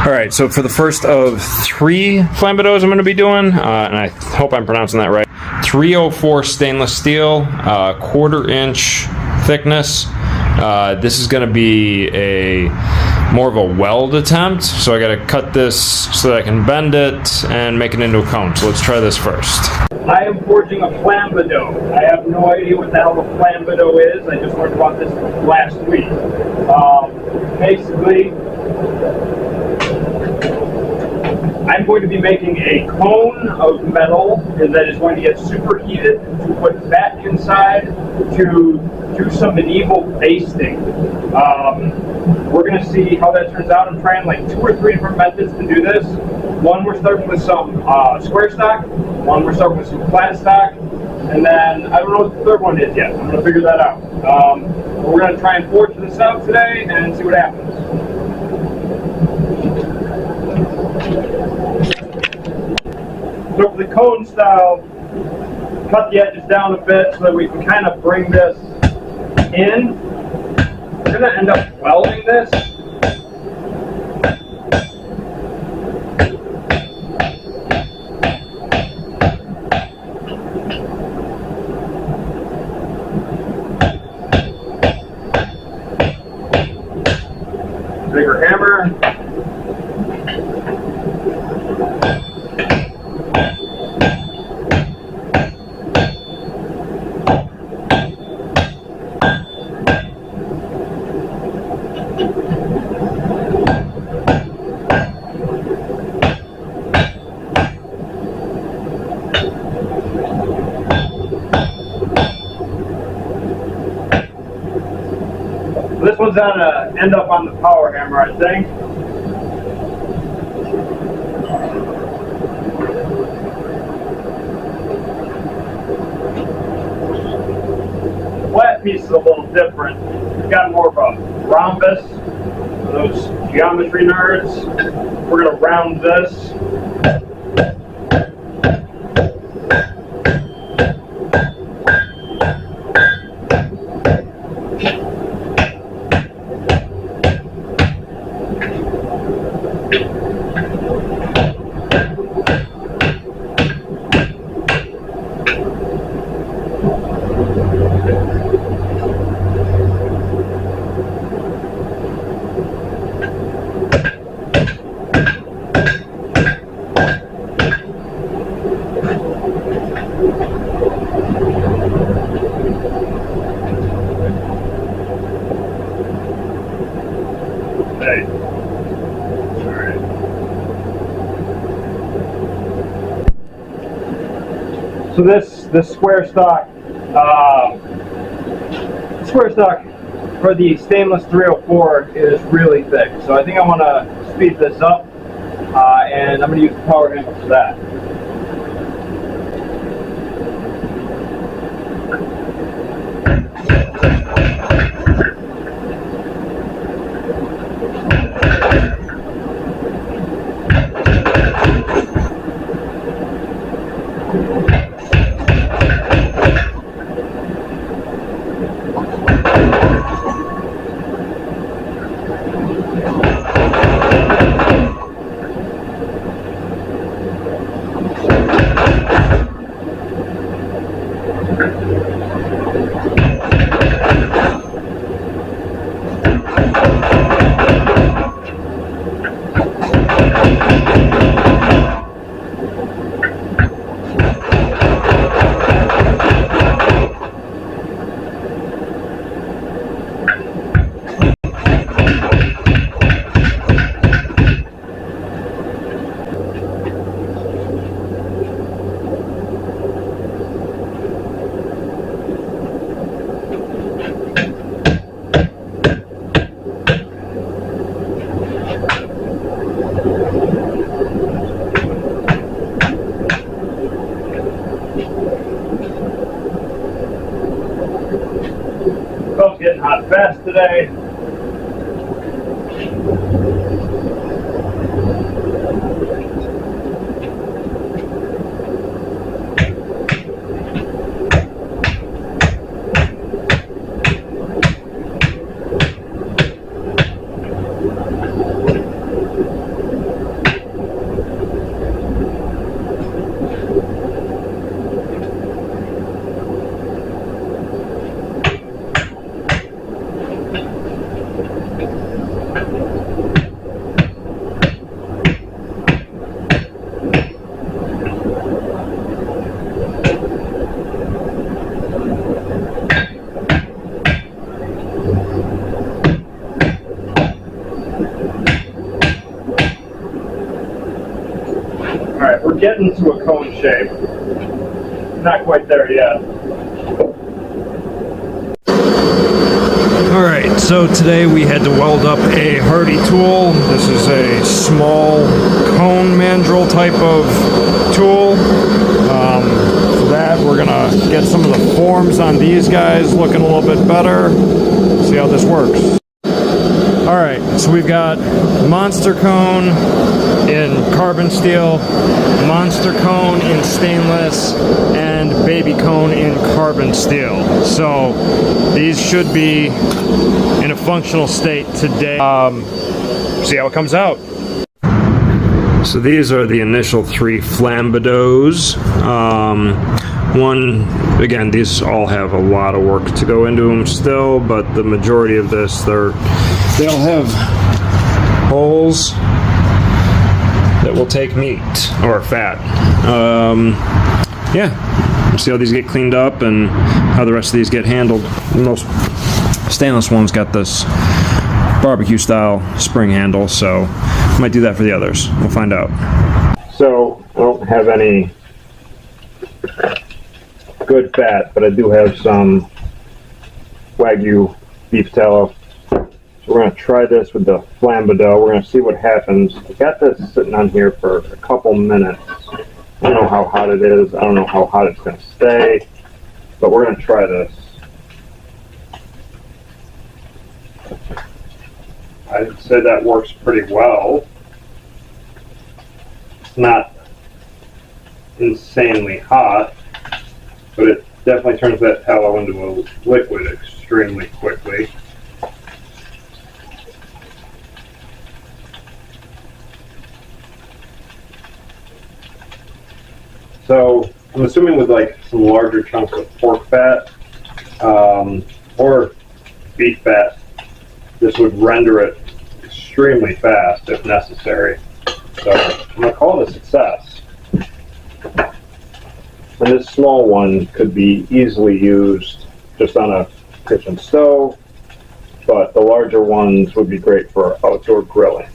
All right, so for the first of 3 flambados I'm going to be doing, and I hope I'm pronouncing that right, 304 stainless steel, 1/4 inch thickness. This is going to be more of a weld attempt, so I got to cut this so that I can bend it and make it into a cone. So let's try this first. I am forging a flambadou. I have no idea what the hell a flambadou is. I just learned about this last week. Basically, I'm going to be making a cone of metal that is going to get superheated to put fat inside to do some medieval basting. We're going to see how that turns out. I'm trying like 2 or 3 different methods to do this. One, we're starting with some square stock. One, we're starting with some flat stock. And then, I don't know what the third one is yet. I'm going to figure that out. We're going to try and forge this out today and see what happens. So for the cone style, cut the edges down a bit so that we can kind of bring this in. We're going to end up welding this. Bigger hammer. This one's gonna end up on the power hammer, I think. Flat piece is a little different. We've got more of a rhombus for those geometry nerds. We're gonna round this. Hey. Alright. So this square stock for the stainless 304 is really thick. So I think I want to speed this up, and I'm going to use the power hammer for that. Phone's getting hot fast today. right, we're getting to a cone shape. Not quite there yet. Alright, so today we had to weld up a Hardy tool. This is a small cone mandrel type of tool. For that, we're gonna get some of the forms on these guys looking a little bit better. See how this works. Alright, so we've got monster cone in carbon steel, monster cone in stainless, and baby cone in carbon steel. So these should be in a functional state today. See how it comes out. So these are the initial 3 flambadous. Again, these all have a lot of work to go into them still, but the majority of this, they'll have holes that will take meat or fat. Yeah, we'll see how these get cleaned up and how the rest of these get handled. Most stainless ones got this barbecue style spring handle, so I might do that for the others. We'll find out. So I don't have any good fat, but I do have some Wagyu beef tallow. So we're going to try this with the flambadau. We're going to see what happens. I got this sitting on here for a couple minutes. I don't know how hot it is. I don't know how hot it's going to stay, but we're going to try this. I'd say that works pretty well. It's not insanely hot, but it definitely turns that tallow into a liquid extremely quickly. So I'm assuming with like some larger chunks of pork fat or beef fat, this would render it extremely fast if necessary. So I'm going to call it a success. And this small one could be easily used just on a kitchen stove, but the larger ones would be great for outdoor grilling.